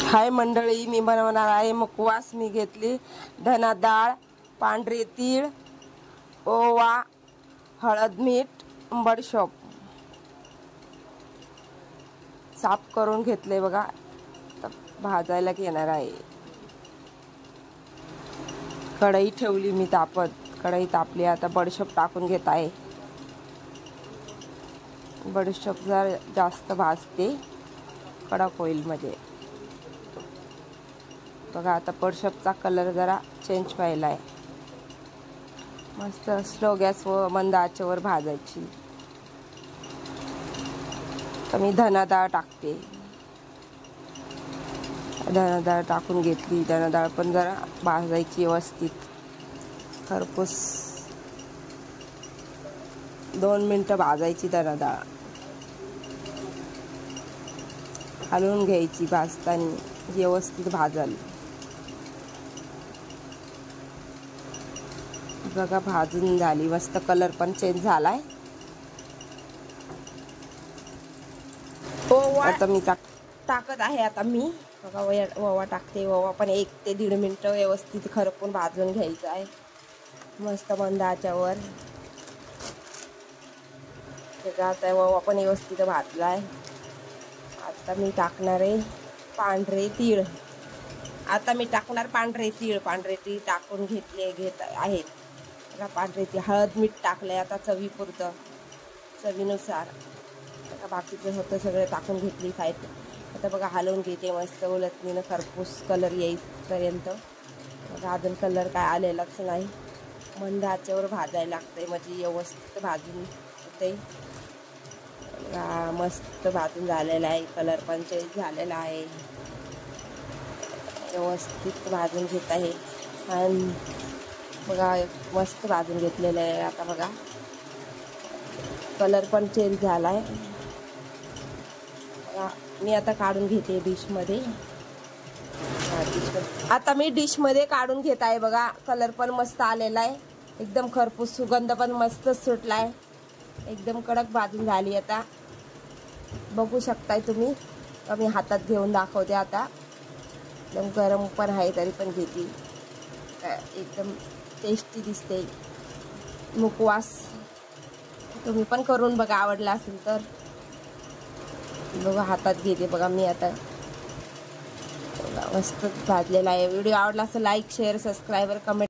हाय मंडळी, मी बनवणार आहे मुखवास। मी घेतली धना डाळ, पांढरे तीळ, ओवा, हळद, मीठ, बडीशोप साफ करून घेतले बघा। भाजायला घेणार आहे। कढई ठेवली मी तापत, कढई तापली, आता बडीशोप टाकून घेत आहे। बडीशोप जर जास्त भाजते कडक होईल म्हणजे बघा। आता बडीशोपचा कलर जरा चेंज व्हायला आहे। मस्त स्लो गॅस व मंद आचेवर भाजायची। तर मी धना डाळ टाकते। धना डाळ टाकून घेतली। धना डाळ पण जरा भाजायची व्यवस्थित, खरपूस 2 मिनिटं भाजायची। धना डाळ हलवून घ्यायची भाजताना, व्यवस्थित भाजल बघा। भाजून झाली मस्त, कलर पण चेंज झालाय। आता मी टाकत आहे। आता मी बघा ओवा टाकते। ओवा पण 1 ते 1.5 मिनिटं व्यवस्थित खरपून भाजून घ्यायचं आहे, मस्त मंद आचेवर। आता ओवा पण व्यवस्थित भाजलाय। आता मी टाकणार आहे पांढरे तीळ। पांढरे तीळ टाकून घेत आहेत बघा। पांढरे तीळ, हळद, मीठ टाकलंय आता चवीपुरतं, चवीनुसार। आता बाकीचं होतं सगळं टाकून घेतली साईड। आता बघा हलवून घेते मस्त उलटणीनं, खरपूस कलर येईपर्यंत बघा। अजून कलर काय आलेलाच नाही, मंद आचेवर भाजायला लागतंय म्हणजे व्यवस्थित भाजून होते। मस्त भाजून झालेला आहे, कलर पण चेंज झालेला आहे, व्यवस्थित भाजून घेत आहे। आणि बघा मस्त भाजून घेतलेलं आहे। आता बघा कलर पण चेंज झाला आहे। मी आता काढून घेते डिशमध्ये। आता मी डिशमध्ये काढून घेत आहे बघा। कलर पण मस्त आलेला आहे, एकदम खरपूस, सुगंध पण मस्त सुटलाय, एकदम कडक भाजून झाली। आता बघू शकताय तुम्ही, मी हातात घेऊन दाखवते। आता एकदम गरम पण आहे तरी पण घेते, एकदम टेस्टी दिसते मुखवास। तुम्ही पण करून बघा, आवडला असेल तर बघा। हातात घेते बघा मी आता, मस्त भाजलेला आहे। व्हिडिओ आवडला असेल लाईक, शेअर, सबस्क्राईब, कमेंट